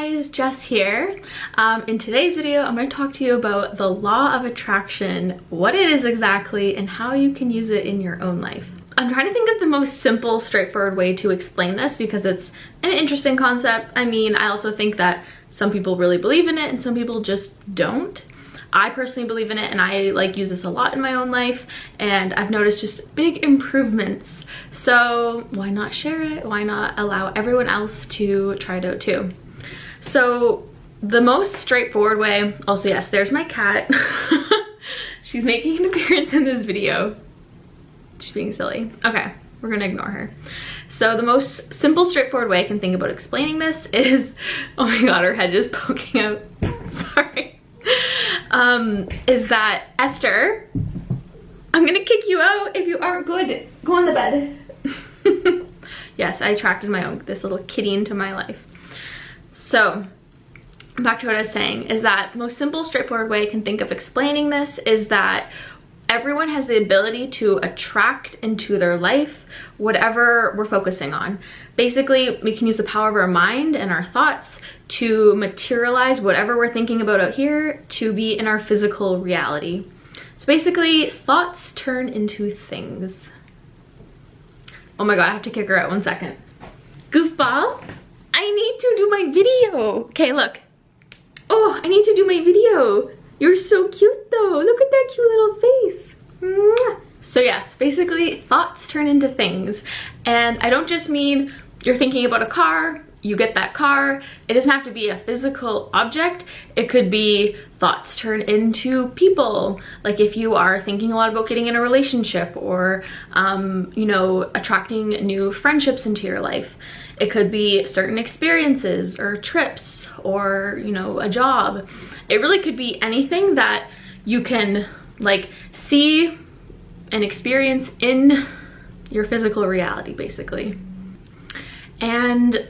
guys, Jess here. In today's video, I'm going to talk to you about the law of attraction, what it is exactly, and how you can use it in your own life. I'm trying to think of the most simple, straightforward way to explain this because it's an interesting concept. I mean, I also think that some people really believe in it and some people just don't. I personally believe in it and I use this a lot in my own life, and I've noticed just big improvements. So why not share it? Why not allow everyone else to try it out too? So the most straightforward way, also yes, there's my cat. She's making an appearance in this video. She's being silly. Okay, we're gonna ignore her. So the most simple, straightforward way I can think about explaining this is, oh my god, her head is poking out. Sorry. Is that Esther, I'm gonna kick you out if you aren't good. Go on the bed. Yes, I attracted this little kitty into my life. So back to what I was saying, is that the most simple, straightforward way I can think of explaining this is that everyone has the ability to attract into their life whatever we're focusing on. Basically, we can use the power of our mind and our thoughts to materialize whatever we're thinking about out here to be in our physical reality. So basically, thoughts turn into things. Oh my god, I have to kick her out 1 second. Goofball, I need to do my video. Okay, look. Oh, I need to do my video. You're so cute though. Look at that cute little face. Mwah. So yes, basically thoughts turn into things. And I don't just mean you're thinking about a car, you get that car. It doesn't have to be a physical object. It could be thoughts turn into people. Like if you are thinking a lot about getting in a relationship or, you know, attracting new friendships into your life. It could be certain experiences or trips or, you know, a job. It really could be anything that you can see and experience in your physical reality, basically. And,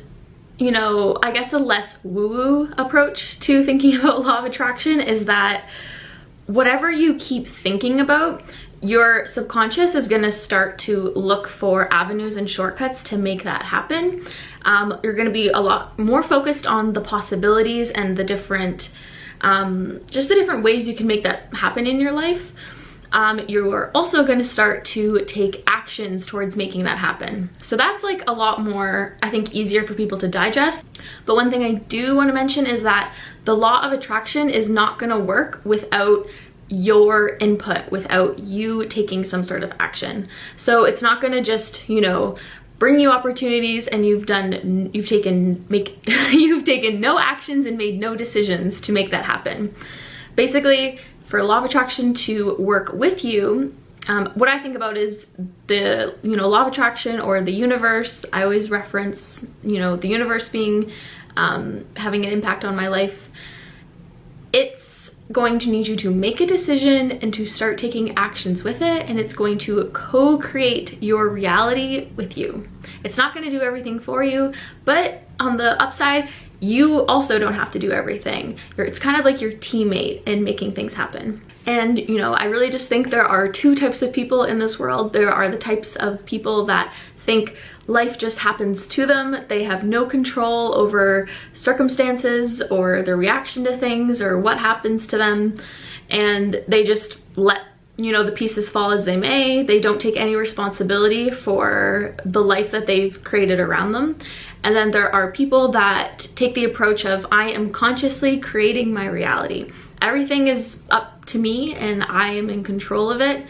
you know, I guess a less woo-woo approach to thinking about law of attraction is that whatever you keep thinking about, your subconscious is gonna start to look for avenues and shortcuts to make that happen. You're gonna be a lot more focused on the possibilities and the different, just the different ways you can make that happen in your life. You're also gonna start to take actions towards making that happen. So that's a lot more, I think, easier for people to digest. But one thing I do wanna mention is that the law of attraction is not gonna work without your input, without you taking some sort of action. So it's not gonna just, you know, bring you opportunities and you've taken no actions and made no decisions to make that happen. Basically, for law of attraction to work with you, what I think about is the, you know, law of attraction or the universe. I always reference, you know, the universe being, having an impact on my life. It's going to need you to make a decision and to start taking actions with it, and it's going to co-create your reality with you. It's not going to do everything for you, but on the upside, you also don't have to do everything. It's kind of like your teammate in making things happen. And, you know, I really just think there are two types of people in this world. There are the types of people that think life just happens to them. They have no control over circumstances or their reaction to things or what happens to them. And they just let, you know, the pieces fall as they may. They don't take any responsibility for the life that they've created around them. And then there are people that take the approach of, I am consciously creating my reality. Everything is up to me and I am in control of it.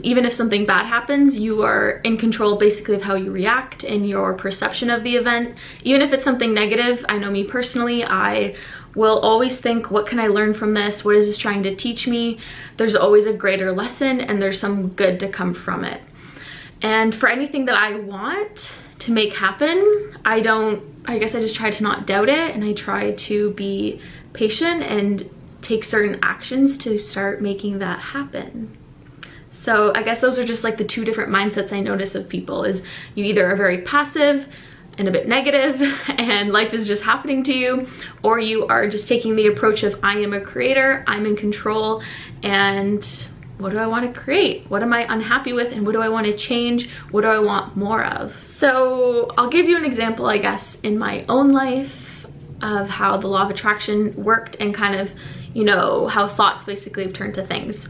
Even if something bad happens, you are in control basically of how you react and your perception of the event. Even if it's something negative, I know me personally, I will always think, what can I learn from this? What is this trying to teach me? There's always a greater lesson and there's some good to come from it. And for anything that I want to make happen, I guess I just try to not doubt it, and I try to be patient and take certain actions to start making that happen. So I guess those are just the two different mindsets I notice of people, is you either are very passive and a bit negative and life is just happening to you, or you are just taking the approach of, I am a creator, I'm in control, and what do I want to create? What am I unhappy with, and what do I want to change? What do I want more of? So I'll give you an example, I guess, in my own life. of how the law of attraction worked and kind of, you know, how thoughts basically have turned to things.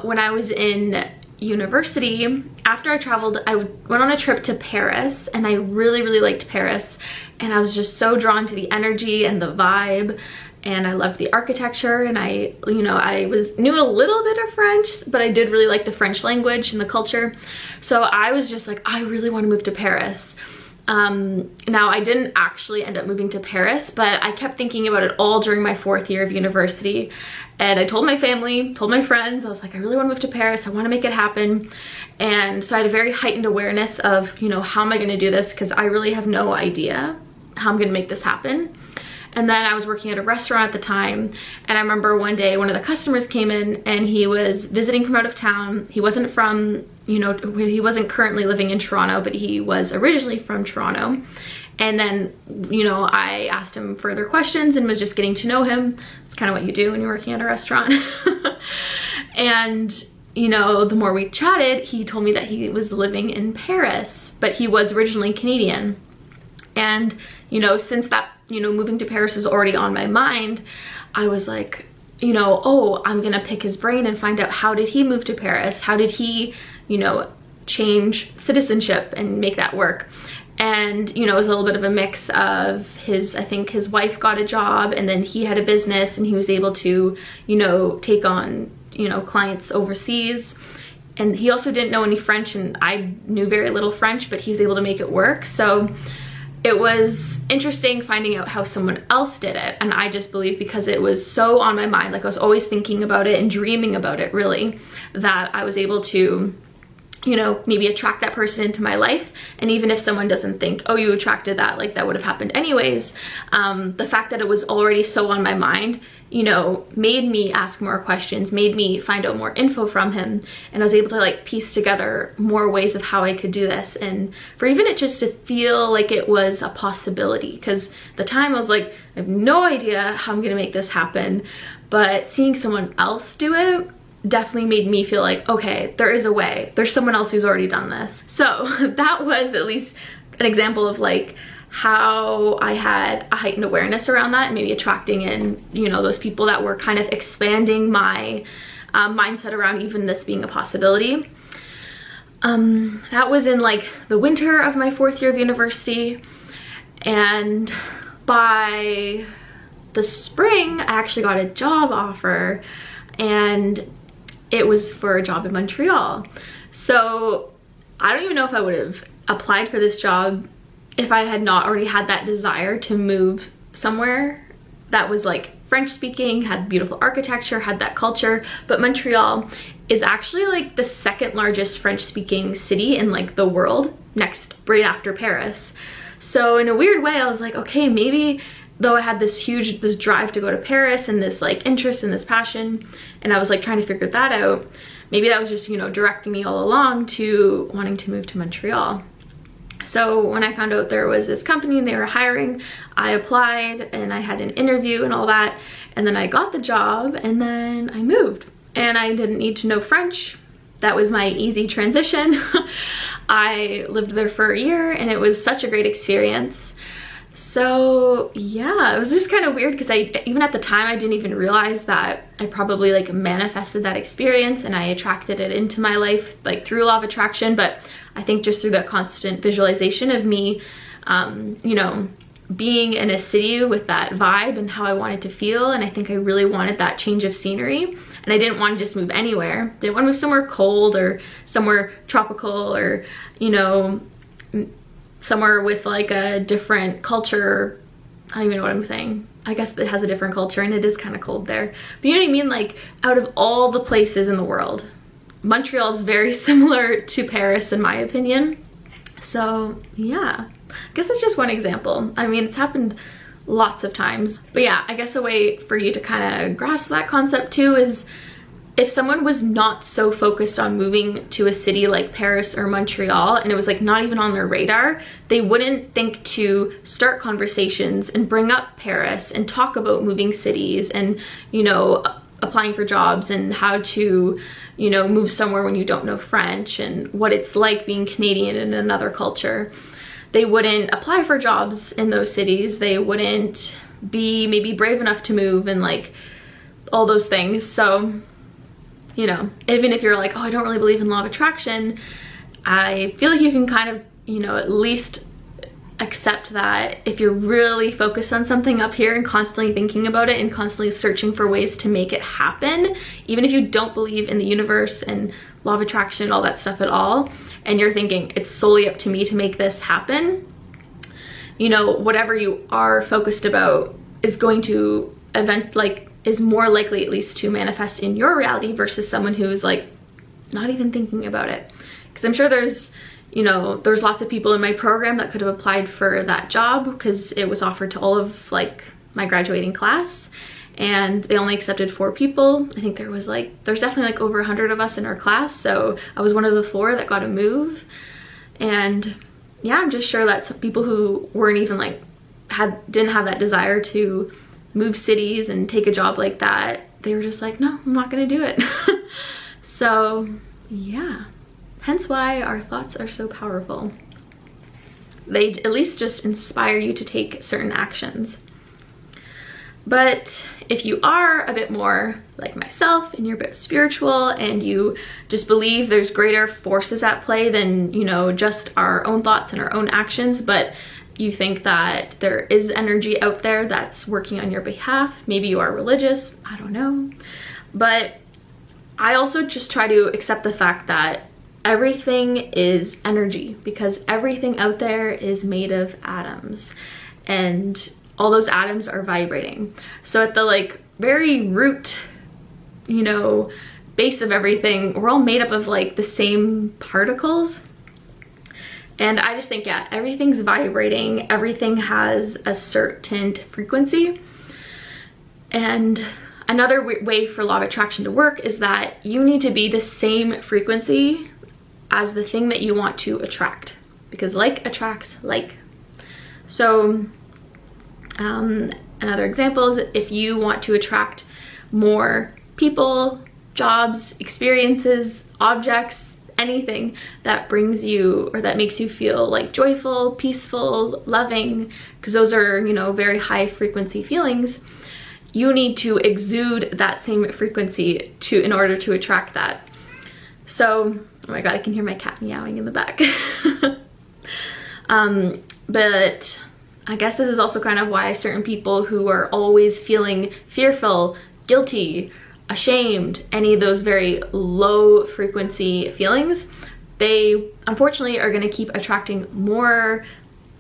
When I was in university, after I traveled, I went on a trip to Paris, and I really, really liked Paris. And I was just so drawn to the energy and the vibe, and I loved the architecture, and I knew a little bit of French, but I did really like the French language and the culture. So I was just like, I really want to move to Paris. Now I didn't actually end up moving to Paris, but I kept thinking about it all during my 4th year of university. And I told my family, told my friends, I was like, I really want to move to Paris. I want to make it happen. And so I had a very heightened awareness of, you know, how am I going to do this? Because I really have no idea how I'm going to make this happen. And then I was working at a restaurant at the time, and I remember one day one of the customers came in, and he was visiting from out of town. He wasn't from, you know, he wasn't currently living in Toronto, but he was originally from Toronto. And then, you know, I asked him further questions and was just getting to know him. It's kind of what you do when you're working at a restaurant. And, you know, the more we chatted, he told me that he was living in Paris, but he was originally Canadian. And, you know, since that, you know, moving to Paris was already on my mind, I was like, you know, oh, I'm gonna pick his brain and find out, how did he move to Paris? How did he, you know, change citizenship and make that work? And, you know, it was a little bit of a mix of I think his wife got a job, and then he had a business, and he was able to, you know, take on, you know, clients overseas. And he also didn't know any French, and I knew very little French, but he was able to make it work. So it was interesting finding out how someone else did it. And I just believe, because it was so on my mind, like I was always thinking about it and dreaming about it really, that I was able to, you know, maybe attract that person into my life. And even if someone doesn't think, oh, you attracted that, like that would have happened anyways, the fact that it was already so on my mind, you know, made me ask more questions, made me find out more info from him. And I was able to like piece together more ways of how I could do this, and for even it just to feel like it was a possibility. Because the time I was like, I have no idea how I'm gonna make this happen, but seeing someone else do it definitely made me feel like, okay, there is a way. There's someone else who's already done this. So that was at least an example of like how I had a heightened awareness around that, and maybe attracting in, you know, those people that were kind of expanding my mindset around even this being a possibility. That was in like the winter of my 4th year of university, and by the spring I actually got a job offer, and it was for a job in Montreal. So I don't even know if I would have applied for this job if I had not already had that desire to move somewhere that was like French speaking, had beautiful architecture, had that culture. But Montreal is actually like the 2nd largest French speaking city in like the world, next right after Paris. So in a weird way, I was like, okay, maybe though I had this drive to go to Paris and this like interest and this passion, and I was like trying to figure that out, maybe that was just, you know, directing me all along to wanting to move to Montreal. So when I found out there was this company and they were hiring, I applied and I had an interview and all that, and then I got the job, and then I moved. And I didn't need to know French. That was my easy transition. I lived there for a year, and it was such a great experience. So yeah, it was just kind of weird, because even at the time I didn't even realize that I probably like manifested that experience and I attracted it into my life like through law of attraction. But I think just through that constant visualization of me, you know, being in a city with that vibe and how I wanted to feel. And I think I really wanted that change of scenery, and I didn't want to just move anywhere. I didn't want to move somewhere cold or somewhere tropical, or, you know, somewhere with like a different culture. I don't even know what I'm saying. I guess it has a different culture and it is kind of cold there. But you know what I mean? Like, out of all the places in the world, Montreal is very similar to Paris in my opinion. So yeah, I guess that's just one example. I mean, it's happened lots of times. But yeah, I guess a way for you to kind of grasp that concept too is, if someone was not so focused on moving to a city like Paris or Montreal, and it was like not even on their radar, they wouldn't think to start conversations and bring up Paris and talk about moving cities and, you know, applying for jobs and how to, you know, move somewhere when you don't know French and what it's like being Canadian in another culture. they wouldn't apply for jobs in those cities. They wouldn't be maybe brave enough to move and like all those things. So, you know, even if you're like, oh, I don't really believe in law of attraction, I feel like you can kind of, you know, at least accept that if you're really focused on something up here and constantly thinking about it and constantly searching for ways to make it happen, even if you don't believe in the universe and law of attraction, all that stuff at all, and you're thinking it's solely up to me to make this happen, you know, whatever you are focused about is going to is more likely at least to manifest in your reality versus someone who's like not even thinking about it. Because I'm sure there's, you know, there's lots of people in my program that could have applied for that job because it was offered to all of like my graduating class, and they only accepted 4 people. I think there's definitely like over 100 of us in our class, so I was one of the 4 that got a move. And yeah, I'm just sure that some people who weren't even like didn't have that desire to move cities and take a job like that, they were just like, no, I'm not gonna do it. So yeah, hence why our thoughts are so powerful. They at least just inspire you to take certain actions. But if you are a bit more like myself and you're a bit spiritual and you just believe there's greater forces at play than, you know, just our own thoughts and our own actions, but you think that there is energy out there that's working on your behalf, maybe you are religious, I don't know. But I also just try to accept the fact that everything is energy, because everything out there is made of atoms, and all those atoms are vibrating. So at the like very root, you know, base of everything, we're all made up of like the same particles. And I just think, yeah, everything's vibrating, everything has a certain frequency. And another way for law of attraction to work is that you need to be the same frequency as the thing that you want to attract, because like attracts like. So another example is if you want to attract more people, jobs, experiences, objects, anything that brings you or that makes you feel like joyful, peaceful, loving, because those are, you know, very high frequency feelings, you need to exude that same frequency in order to attract that. So, oh my god, I can hear my cat meowing in the back. But I guess this is also kind of why certain people who are always feeling fearful, guilty, ashamed, any of those very low frequency feelings, they unfortunately are going to keep attracting more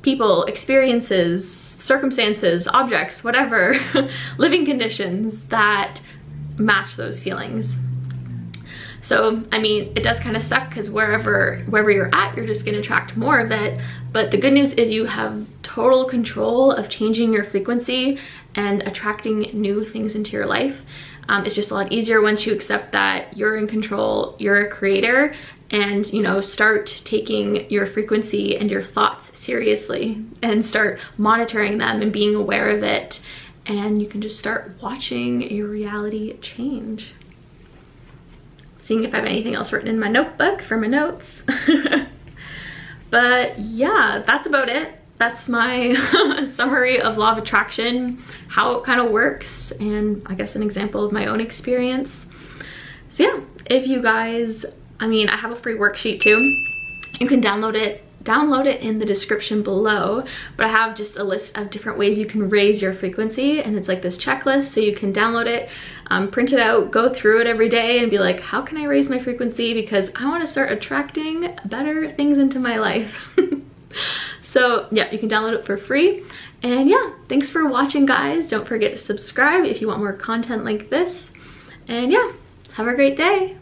people, experiences, circumstances, objects, whatever, living conditions that match those feelings. So, I mean, it does kind of suck because wherever you're at, you're just going to attract more of it. But the good news is you have total control of changing your frequency and attracting new things into your life. It's just a lot easier once you accept that you're in control, you're a creator, and, you know, start taking your frequency and your thoughts seriously and start monitoring them and being aware of it. And you can just start watching your reality change. Seeing if I have anything else written in my notebook for my notes. But yeah, that's about it. That's my summary of law of attraction, how it kind of works, and I guess an example of my own experience. So yeah, if you guys, I mean, I have a free worksheet too. You can download it in the description below, but I have just a list of different ways you can raise your frequency, and it's like this checklist, so you can download it, print it out, go through it every day and be like, how can I raise my frequency, because I want to start attracting better things into my life. So yeah, you can download it for free. And yeah, thanks for watching, guys. Don't forget to subscribe if you want more content like this. And yeah, have a great day.